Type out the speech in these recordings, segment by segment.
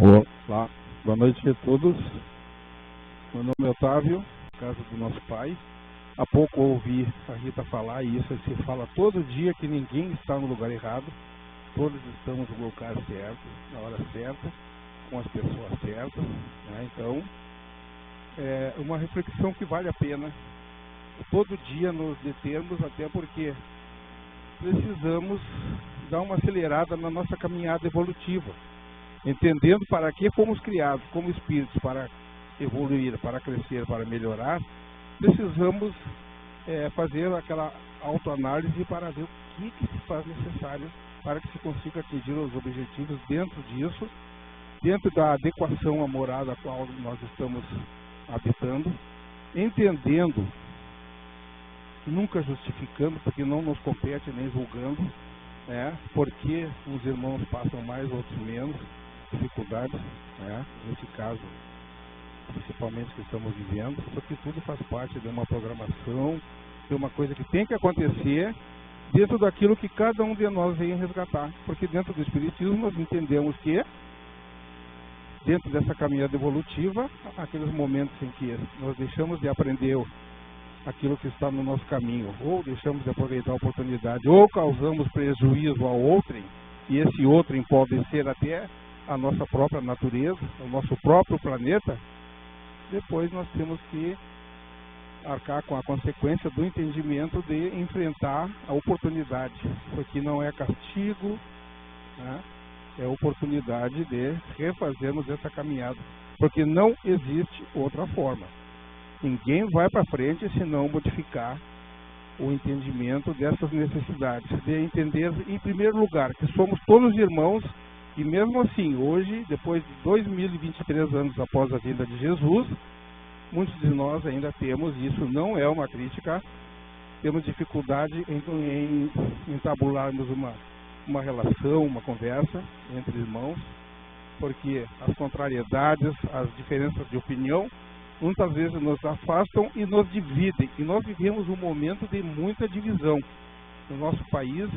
Olá, boa noite a todos. Meu nome é Otávio, casa do nosso pai. Há pouco eu ouvi a Rita falar, e isso se fala todo dia, que ninguém está no lugar errado. Todos estamos no lugar certo, na hora certa, com as pessoas certas, né? Então, é uma reflexão que vale a pena todo dia nos determos, até porque precisamos dar uma acelerada na nossa caminhada evolutiva, entendendo para que fomos criados como espíritos, para evoluir, para crescer, para melhorar. Precisamos fazer aquela autoanálise para ver o que se faz necessário para que se consiga atingir os objetivos dentro disso, dentro da adequação à morada a qual nós estamos habitando, entendendo, nunca justificando, porque não nos compete nem julgando, né, porque uns irmãos passam mais, outros menos dificuldades, né, nesse caso, principalmente que estamos vivendo, porque tudo faz parte de uma programação, de uma coisa que tem que acontecer dentro daquilo que cada um de nós vem resgatar, porque dentro do Espiritismo nós entendemos que dentro dessa caminhada evolutiva, aqueles momentos em que nós deixamos de aprender aquilo que está no nosso caminho, ou deixamos de aproveitar a oportunidade, ou causamos prejuízo ao outrem, e esse outrem pode ser até a nossa própria natureza, o nosso próprio planeta, depois nós temos que arcar com a consequência do entendimento de enfrentar a oportunidade. Isso aqui não é castigo, né? É oportunidade de refazermos essa caminhada, porque não existe outra forma. Ninguém vai para frente se não modificar o entendimento dessas necessidades, de entender, em primeiro lugar, que somos todos irmãos, e mesmo assim, hoje, depois de 2023 anos após a vinda de Jesus, muitos de nós ainda temos, isso não é uma crítica, temos dificuldade em entabularmos uma relação, uma conversa entre irmãos, porque as contrariedades, as diferenças de opinião, muitas vezes nos afastam e nos dividem. E nós vivemos um momento de muita divisão. No nosso país,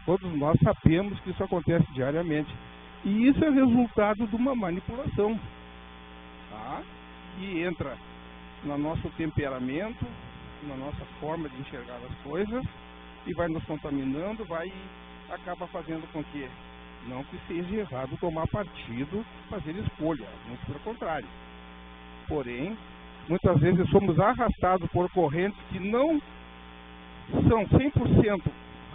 todos nós sabemos que isso acontece diariamente. E isso é resultado de uma manipulação, tá? Que entra no nosso temperamento, na nossa forma de enxergar as coisas, e vai nos contaminando, acaba fazendo com que, não que seja errado tomar partido, fazer escolha, muito pelo contrário. Porém, muitas vezes somos arrastados por correntes que não são 100%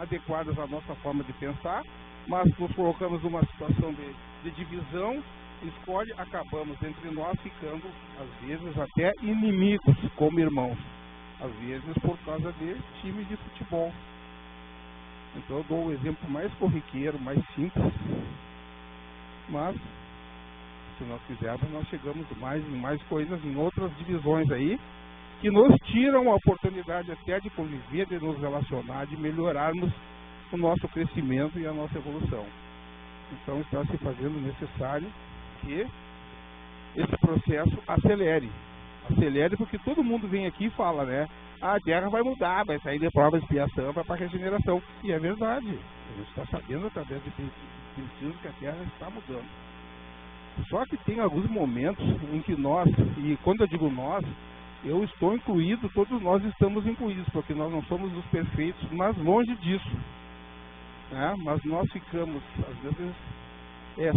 adequadas à nossa forma de pensar, mas nos colocamos numa situação de divisão, acabamos entre nós ficando, às vezes, até inimigos como irmãos, às vezes por causa de time de futebol. Então eu dou o exemplo mais corriqueiro, mais simples, mas se nós quisermos, nós chegamos em mais coisas, em outras divisões aí, que nos tiram a oportunidade até de conviver, de nos relacionar, de melhorarmos o nosso crescimento e a nossa evolução. Então está se fazendo necessário que esse processo acelere, porque todo mundo vem aqui e fala, né? A Terra vai mudar, vai sair de prova de expiação, vai para a regeneração. E é verdade, a gente está sabendo através de pesquisas que a Terra está mudando. Só que tem alguns momentos em que nós, e quando eu digo nós, eu estou incluído, todos nós estamos incluídos, porque nós não somos os perfeitos, mas longe disso, né? Mas nós ficamos, às vezes,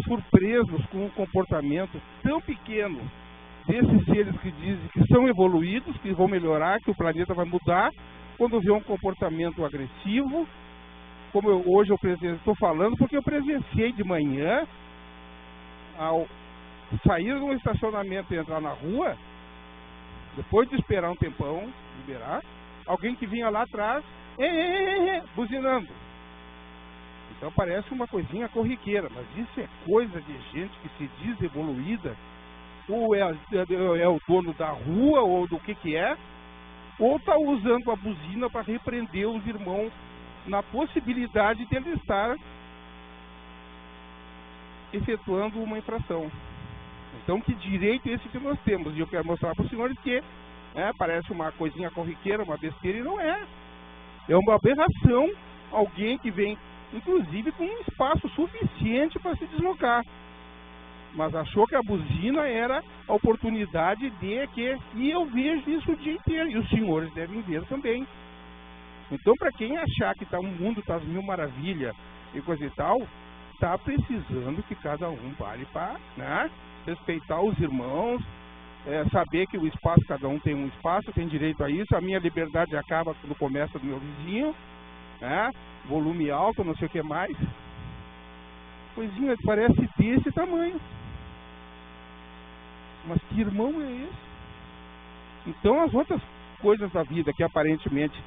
surpresos com um comportamento tão pequeno desses seres que dizem que são evoluídos, que vão melhorar, que o planeta vai mudar, quando vê um comportamento agressivo, como hoje eu estou falando, porque eu presenciei de manhã, ao sair de um estacionamento e entrar na rua, depois de esperar um tempão, liberar, alguém que vinha lá atrás, buzinando. Então parece uma coisinha corriqueira, mas isso é coisa de gente que se diz evoluída, ou é o dono da rua, ou do que é, ou está usando a buzina para repreender os irmãos na possibilidade de ele estar efetuando uma infração. Então, que direito é esse que nós temos? E eu quero mostrar para os senhores que parece uma coisinha corriqueira, uma besteira, e não é. É uma aberração alguém que vem, inclusive, com um espaço suficiente para se deslocar. mas achou que a buzina era a oportunidade de que... E eu vejo isso o dia inteiro, e os senhores devem ver também. Então, para quem achar que o mundo está mil maravilha e coisa e tal, está precisando que cada um pare para, né, respeitar os irmãos, saber que o espaço, cada um tem um espaço, tem direito a isso. A minha liberdade acaba quando começa do meu vizinho, né, volume alto, não sei o que mais. Coisinha parece desse tamanho. Mas que irmão é esse? Então as outras coisas da vida que aparentemente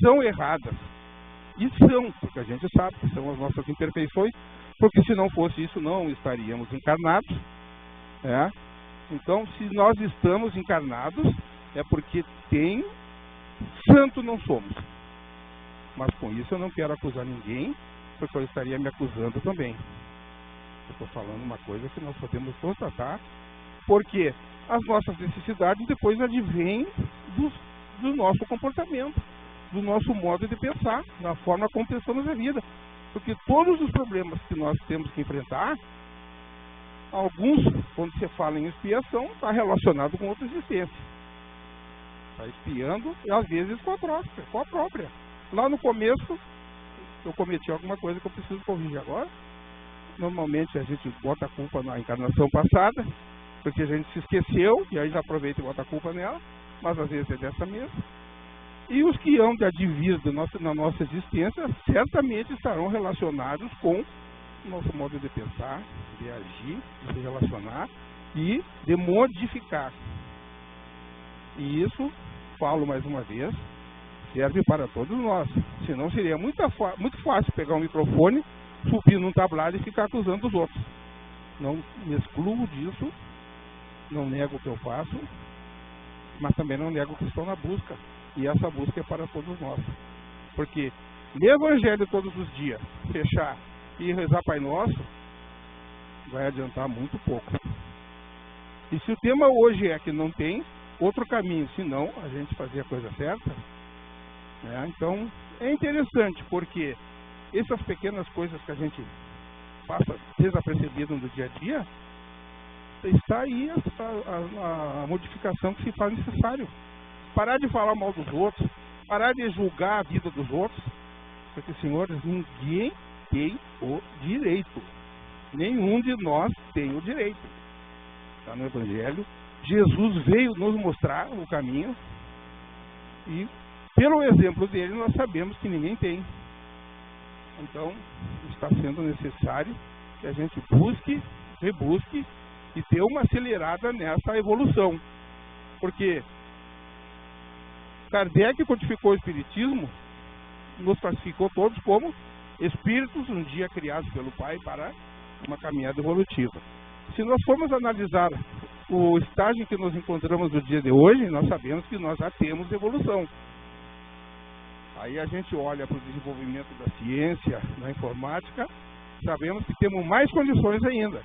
são erradas, e são, porque a gente sabe que são as nossas imperfeições, porque se não fosse isso não estaríamos encarnados, né? Então se nós estamos encarnados é porque tem santo não somos. Mas com isso eu não quero acusar ninguém, porque eu estaria me acusando também. Eu estou falando uma coisa que nós podemos constatar, porque as nossas necessidades depois advêm do nosso comportamento, do nosso modo de pensar, da forma como pensamos a vida. Porque todos os problemas que nós temos que enfrentar, alguns, quando você fala em expiação, está relacionado com outra existência. Está expiando, e às vezes com a própria. Lá no começo, eu cometi alguma coisa que eu preciso corrigir agora. Normalmente a gente bota a culpa na encarnação passada, porque a gente se esqueceu, e aí já aproveita e bota a culpa nela, mas às vezes é dessa mesma. E os que hão de advir na nossa existência, certamente estarão relacionados com o nosso modo de pensar, de agir, de se relacionar e de modificar. E isso, falo mais uma vez, serve para todos nós. Senão seria muito fácil pegar um microfone, subir num tablado e ficar acusando os outros. Não me excluo disso, não nego o que eu faço, mas também não nego que estou na busca. E essa busca é para todos nós. Porque ler Evangelho todos os dias, fechar e rezar Pai Nosso, vai adiantar muito pouco. E se o tema hoje é que não tem outro caminho, senão a gente fazer a coisa certa, né? Então é interessante, porque essas pequenas coisas que a gente passa desapercebido no dia a dia, está aí a modificação que se faz necessário. Parar de falar mal dos outros, parar de julgar a vida dos outros, porque, senhores, ninguém tem o direito. Nenhum de nós tem o direito. Está no Evangelho. Jesus veio nos mostrar o caminho e, pelo exemplo dele, nós sabemos que ninguém tem. Então, está sendo necessário que a gente busque, rebusque e dê uma acelerada nessa evolução. Porque Kardec codificou o Espiritismo, nos classificou todos como espíritos um dia criados pelo Pai para uma caminhada evolutiva. Se nós formos analisar o estágio em que nos encontramos no dia de hoje, nós sabemos que nós já temos evolução. Aí a gente olha para o desenvolvimento da ciência, da informática, sabemos que temos mais condições ainda.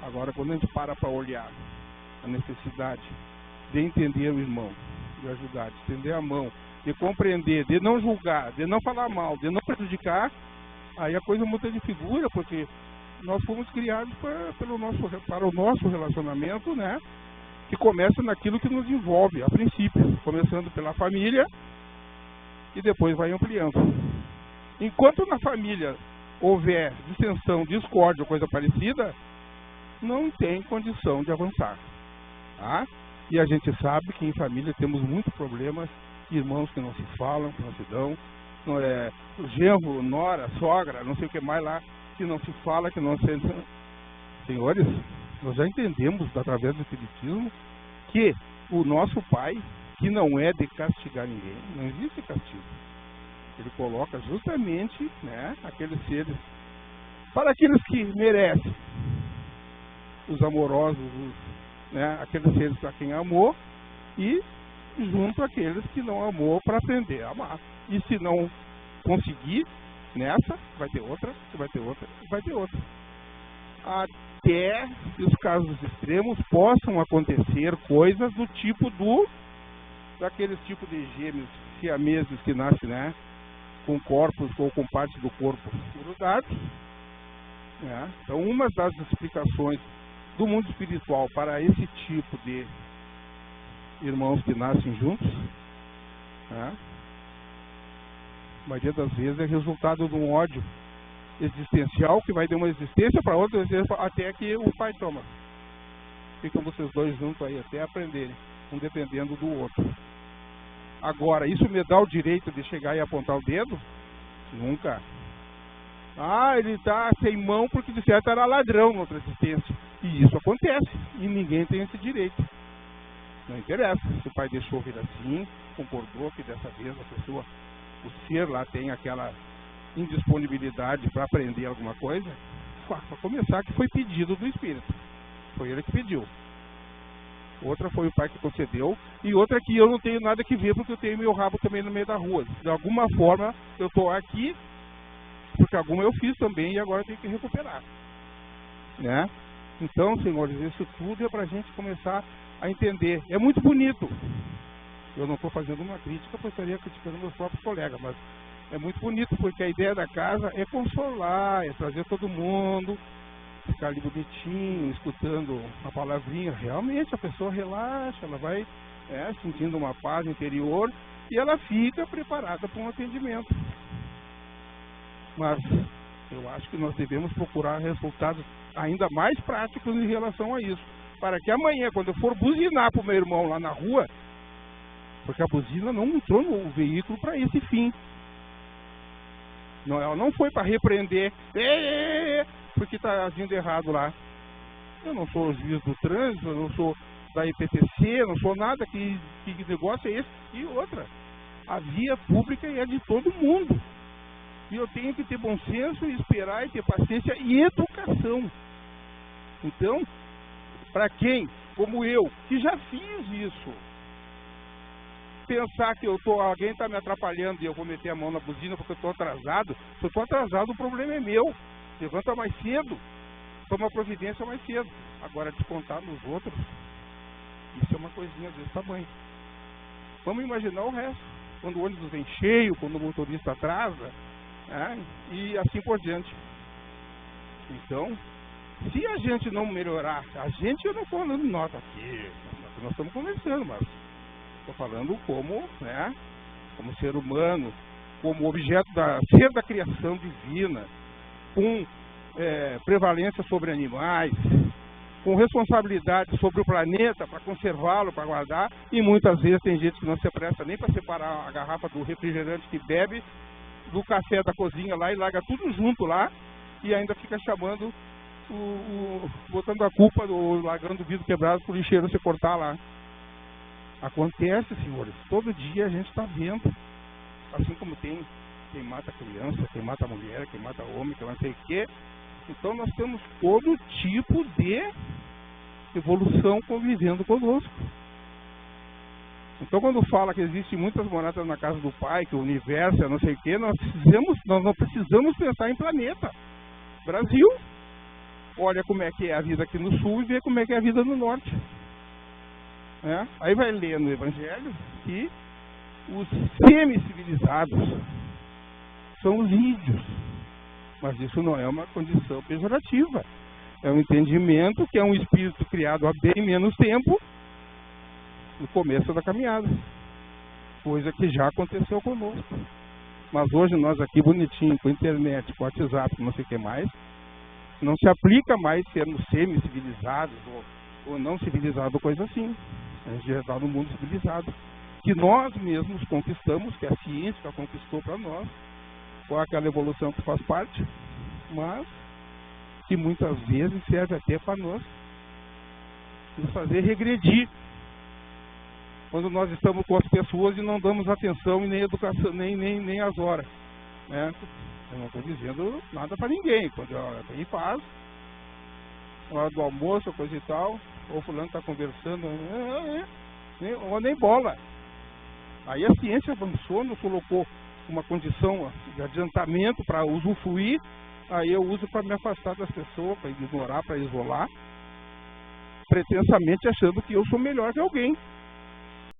Agora, quando a gente para olhar a necessidade de entender o irmão, de ajudar, de estender a mão, de compreender, de não julgar, de não falar mal, de não prejudicar, aí a coisa muda de figura, porque nós fomos criados para o nosso relacionamento, né? Que começa naquilo que nos envolve, a princípio, começando pela família e depois vai ampliando. Enquanto na família houver dissensão, discórdia ou coisa parecida, não tem condição de avançar, tá? E a gente sabe que em família temos muitos problemas, irmãos que não se falam, que não se dão, genro, nora, sogra, não sei o que mais lá, que não se fala, que não se... Senhores, nós já entendemos, através do Espiritismo, que o nosso Pai, que não é de castigar ninguém, não existe castigo. Ele coloca justamente, né, aqueles seres, para aqueles que merecem, os amorosos, aqueles seres para quem amou, e junto àqueles que não amou para aprender a amar. E se não conseguir nessa, vai ter outra, vai ter outra, vai ter outra. Até que os casos extremos possam acontecer coisas do tipo daqueles tipos de gêmeos siameses que nascem, né, com corpos ou com partes do corpo grudados, né? Então, uma das explicações do mundo espiritual para esse tipo de irmãos que nascem juntos, né, a maioria das vezes é resultado de um ódio existencial que vai de uma existência para outra até que o pai toma. Ficam vocês dois juntos aí até aprenderem, um dependendo do outro. Agora, isso me dá o direito de chegar e apontar o dedo? Nunca. Ah, ele está sem mão porque de certo era ladrão na outra existência. E isso acontece. E ninguém tem esse direito. Não interessa. Se o pai deixou vir assim, concordou que dessa vez a pessoa, o ser lá tem aquela indisponibilidade para aprender alguma coisa, para começar que foi pedido do espírito. Foi ele que pediu. Outra foi o pai que concedeu. E outra que eu não tenho nada que ver porque eu tenho meu rabo também no meio da rua. De alguma forma eu estou aqui porque alguma eu fiz também e agora eu tenho que recuperar, né? Então, senhores, isso tudo é para a gente começar a entender. É muito bonito. Eu não estou fazendo uma crítica, pois estaria criticando meus próprios colegas, mas é muito bonito porque a ideia da casa é consolar, é trazer todo mundo, ficar ali bonitinho, escutando a palavrinha. Realmente a pessoa relaxa, ela vai sentindo uma paz interior e ela fica preparada para um atendimento. Mas eu acho que nós devemos procurar resultados ainda mais práticos em relação a isso. Para que amanhã, quando eu for buzinar para o meu irmão lá na rua, porque a buzina não entrou no veículo para esse fim. Não, ela não foi para repreender, porque está agindo errado lá. Eu não sou o juiz do trânsito, eu não sou da IPTC, eu não sou nada, que negócio é esse? E outra, a via pública é de todo mundo. E eu tenho que ter bom senso, esperar e ter paciência e educação. Então, para quem, como eu, que já fiz isso, pensar que alguém está me atrapalhando e eu vou meter a mão na buzina porque eu estou atrasado, se eu estou atrasado o problema é meu. Levanta mais cedo, toma providência mais cedo. Agora, descontar nos outros, isso é uma coisinha desse tamanho. Vamos imaginar o resto. Quando o ônibus vem cheio, quando o motorista atrasa, e assim por diante. Então, se a gente não melhorar, eu não estou falando nós aqui, nós estamos conversando, mas estou falando como ser humano, como objeto ser da criação divina, com prevalência sobre animais, com responsabilidade sobre o planeta para conservá-lo, para guardar, e muitas vezes tem gente que não se presta nem para separar a garrafa do refrigerante que bebe do café da cozinha lá e larga tudo junto lá e ainda fica chamando, botando a culpa, largando o vidro quebrado para o lixeiro se cortar lá. Acontece, senhores, todo dia a gente está vendo, assim como tem quem mata criança, quem mata mulher, quem mata homem, quem não sei o quê. Então nós temos todo tipo de evolução convivendo conosco. Então quando fala que existem muitas moradas na casa do Pai, que o universo é não sei o quê, nós não precisamos pensar em planeta. Brasil, olha como é que é a vida aqui no sul e vê como é que é a vida no norte. Aí vai ler no Evangelho que os semi-civilizados são os índios. Mas isso não é uma condição pejorativa. É um entendimento que é um espírito criado há bem menos tempo, no começo da caminhada. Coisa que já aconteceu conosco. Mas hoje nós aqui bonitinho, com internet, com WhatsApp, não sei o que mais, não se aplica mais sermos semi-civilizados ou não civilizados, coisa assim. A gente já está no mundo civilizado. Que nós mesmos conquistamos, que a ciência conquistou para nós, com aquela evolução que faz parte, mas que muitas vezes serve até para nos fazer regredir. Quando nós estamos com as pessoas e não damos atenção e nem educação, nem as horas. Eu não estou dizendo nada para ninguém. Quando alguém faz, na hora do almoço, coisa e tal, ou fulano está conversando, ou nem bola. Aí a ciência avançou, nos colocou uma condição de adiantamento para usufruir, aí eu uso para me afastar das pessoas, para ignorar, para isolar, pretensamente achando que eu sou melhor que alguém.